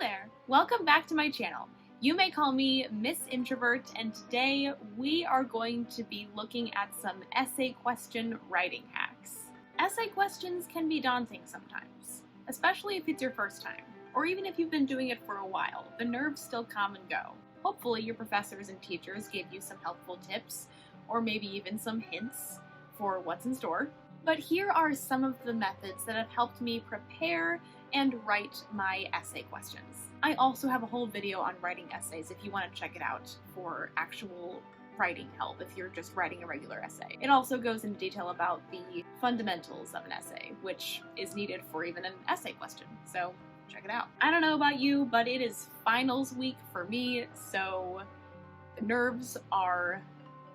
there! Welcome back to my channel. You may call me Miss Introvert, and today we are going to be looking at some essay question writing hacks. Essay questions can be daunting sometimes, especially if it's your first time, or even if you've been doing it for a while. The nerves still come and go. Hopefully your professors and teachers gave you some helpful tips, or maybe even some hints for what's in store. But here are some of the methods that have helped me prepare and write my essay questions. I also have a whole video on writing essays if you want to check it out for actual writing help if you're just writing a regular essay. It also goes into detail about the fundamentals of an essay, which is needed for even an essay question, so check it out. I don't know about you, but it is finals week for me, so the nerves are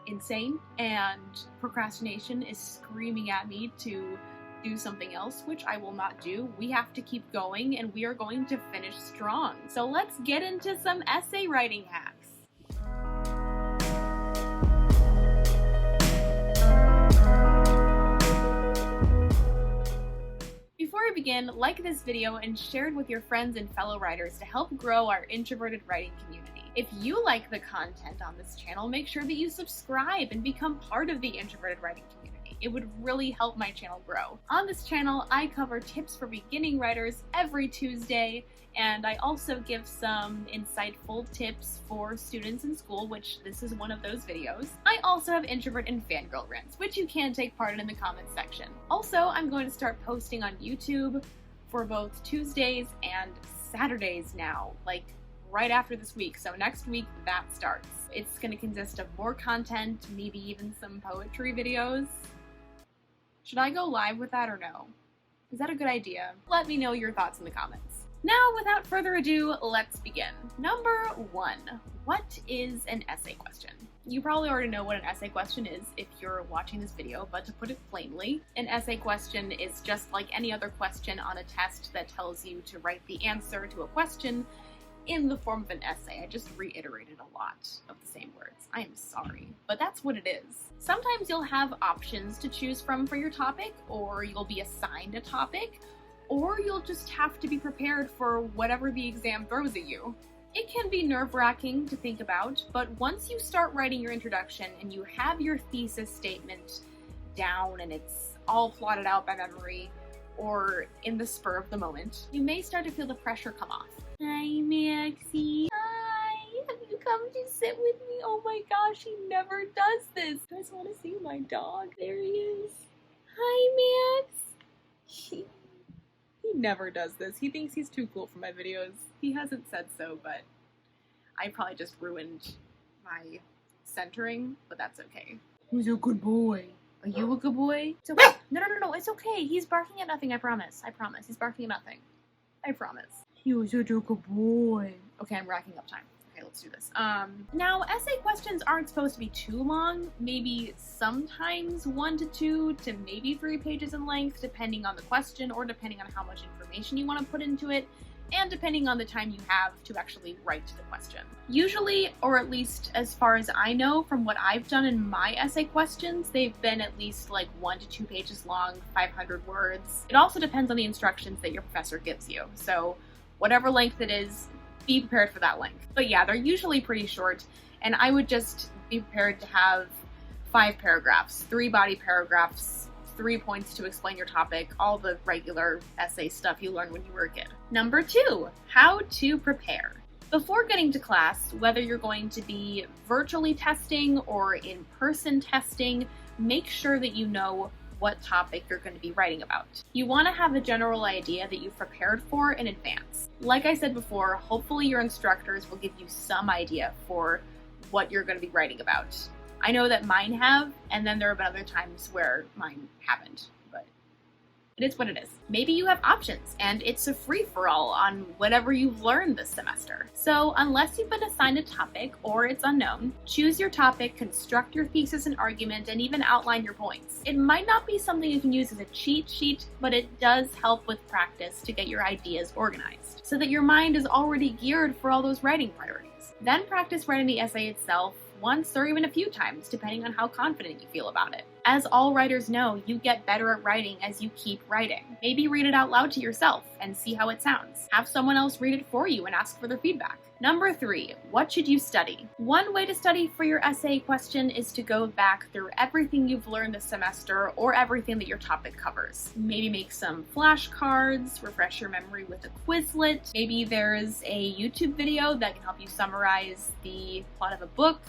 insane and procrastination is screaming at me to do something else, which I will not do. We have to keep going and we are going to finish strong. So let's get into some essay writing hacks. Before I begin, like this video and share it with your friends and fellow writers to help grow our introverted writing community. If you like the content on this channel, make sure that you subscribe and become part of the introverted writing community. It would really help my channel grow. On this channel, I cover tips for beginning writers every Tuesday, and I also give some insightful tips for students in school, which this is one of those videos. I also have introvert and fangirl rants, which you can take part in the comments section. Also, I'm going to start posting on YouTube for both Tuesdays and Saturdays now, like right after this week, so next week that starts. It's going to consist of more content, maybe even some poetry videos. Should I go live with that or no? Is that a good idea? Let me know your thoughts in the comments. Now, without further ado, let's begin. Number 1, what is an essay question? You probably already know what an essay question is if you're watching this video, but to put it plainly, an essay question is just like any other question on a test that tells you to write the answer to a question in the form of an essay. I just reiterated a lot of the same words. I am sorry, but that's what it is. Sometimes you'll have options to choose from for your topic, or you'll be assigned a topic, or you'll just have to be prepared for whatever the exam throws at you. It can be nerve-wracking to think about, but once you start writing your introduction and you have your thesis statement down and it's all plotted out by memory, or in the spur of the moment, you may start to feel the pressure come off. Hi, Maxie. Hi, have you come to sit with me? Oh my gosh, he never does this. You guys want to see my dog? There he is. Hi, Max. He never does this. He thinks he's too cool for my videos. He hasn't said so, but I probably just ruined my centering, but that's okay. Who's a good boy? Are you a good boy? It's okay. No, it's okay. He's barking at nothing, I promise. I promise. He's barking at nothing. I promise. He was a good boy. Okay, I'm racking up time. Okay, let's do this. Now, essay questions aren't supposed to be too long. Maybe sometimes 1 to 2 to maybe 3 pages in length, depending on the question or depending on how much information you want to put into it, and depending on the time you have to actually write the question. Usually, or at least as far as I know from what I've done in my essay questions, they've been at least like 1 to 2 pages long, 500 words. It also depends on the instructions that your professor gives you, so whatever length it is, be prepared for that length. But yeah, they're usually pretty short, and I would just be prepared to have 5 paragraphs, 3 body paragraphs, 3 points to explain your topic, all the regular essay stuff you learned when you were a kid. Number 2, how to prepare. Before getting to class, whether you're going to be virtually testing or in-person testing, make sure that you know what topic you're going to be writing about. You want to have a general idea that you've prepared for in advance. Like I said before, hopefully your instructors will give you some idea for what you're going to be writing about. I know that mine have, and then there have been other times where mine haven't, but it is what it is. Maybe you have options, and it's a free-for-all on whatever you've learned this semester. So unless you've been assigned a topic or it's unknown, choose your topic, construct your thesis and argument, and even outline your points. It might not be something you can use as a cheat sheet, but it does help with practice to get your ideas organized, so that your mind is already geared for all those writing priorities. Then practice writing the essay itself once or even a few times, depending on how confident you feel about it. As all writers know, you get better at writing as you keep writing. Maybe read it out loud to yourself and see how it sounds. Have someone else read it for you and ask for their feedback. Number 3, what should you study? One way to study for your essay question is to go back through everything you've learned this semester or everything that your topic covers. Maybe make some flashcards, refresh your memory with a Quizlet. Maybe there's a YouTube video that can help you summarize the plot of a book,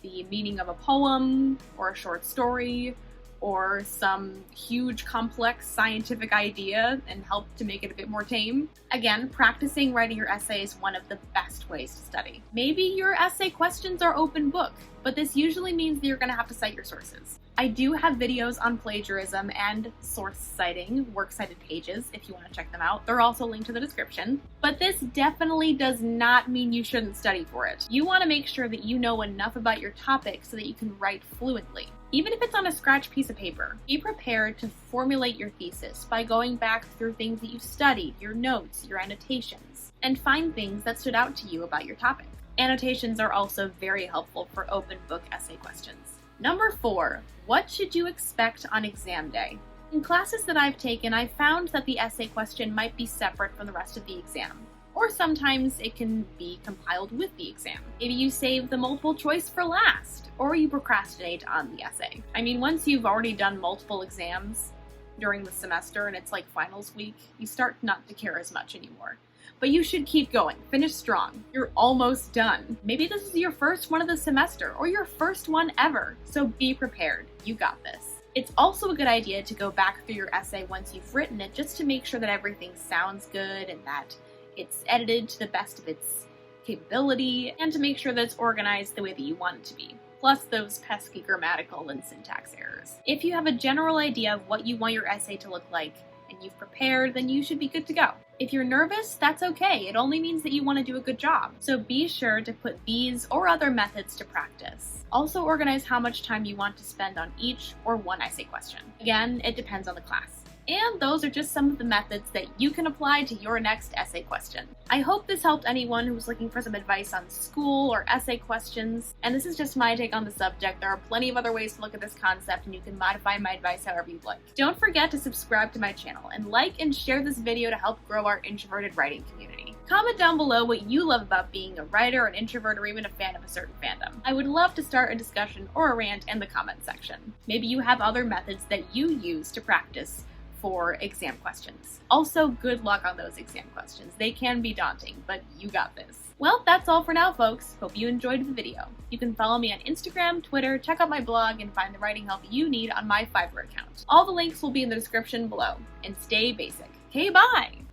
the meaning of a poem, or a short story, or some huge complex scientific idea and help to make it a bit more tame. Again, practicing writing your essay is one of the best ways to study. Maybe your essay questions are open book, but this usually means that you're going to have to cite your sources. I do have videos on plagiarism and source citing, works cited pages, if you want to check them out. They're also linked in the description. But this definitely does not mean you shouldn't study for it. You want to make sure that you know enough about your topic so that you can write fluently. Even if it's on a scratch piece of paper, be prepared to formulate your thesis by going back through things that you've studied, your notes, your annotations, and find things that stood out to you about your topic. Annotations are also very helpful for open book essay questions. Number 4, what should you expect on exam day? In classes that I've taken, I've found that the essay question might be separate from the rest of the exam. Or sometimes it can be compiled with the exam. Maybe you save the multiple choice for last, or you procrastinate on the essay. I mean, once you've already done multiple exams during the semester and it's like finals week, you start not to care as much anymore. But you should keep going. Finish strong. You're almost done. Maybe this is your first one of the semester or your first one ever. So be prepared. You got this. It's also a good idea to go back through your essay once you've written it just to make sure that everything sounds good and that it's edited to the best of its capability and to make sure that it's organized the way that you want it to be. Plus those pesky grammatical and syntax errors. If you have a general idea of what you want your essay to look like and you've prepared, then you should be good to go. If you're nervous, that's okay. It only means that you want to do a good job. So be sure to put these or other methods to practice. Also organize how much time you want to spend on each or one essay question. Again, it depends on the class. And those are just some of the methods that you can apply to your next essay question. I hope this helped anyone who's looking for some advice on school or essay questions. And this is just my take on the subject. There are plenty of other ways to look at this concept, and you can modify my advice however you'd like. Don't forget to subscribe to my channel and like and share this video to help grow our introverted writing community. Comment down below what you love about being a writer, an introvert, or even a fan of a certain fandom. I would love to start a discussion or a rant in the comment section. Maybe you have other methods that you use to practice for exam questions. Also, good luck on those exam questions. They can be daunting, but you got this. Well, that's all for now, folks. Hope you enjoyed the video. You can follow me on Instagram, Twitter, check out my blog, and find the writing help you need on my Fiverr account. All the links will be in the description below. And stay basic. Okay, bye!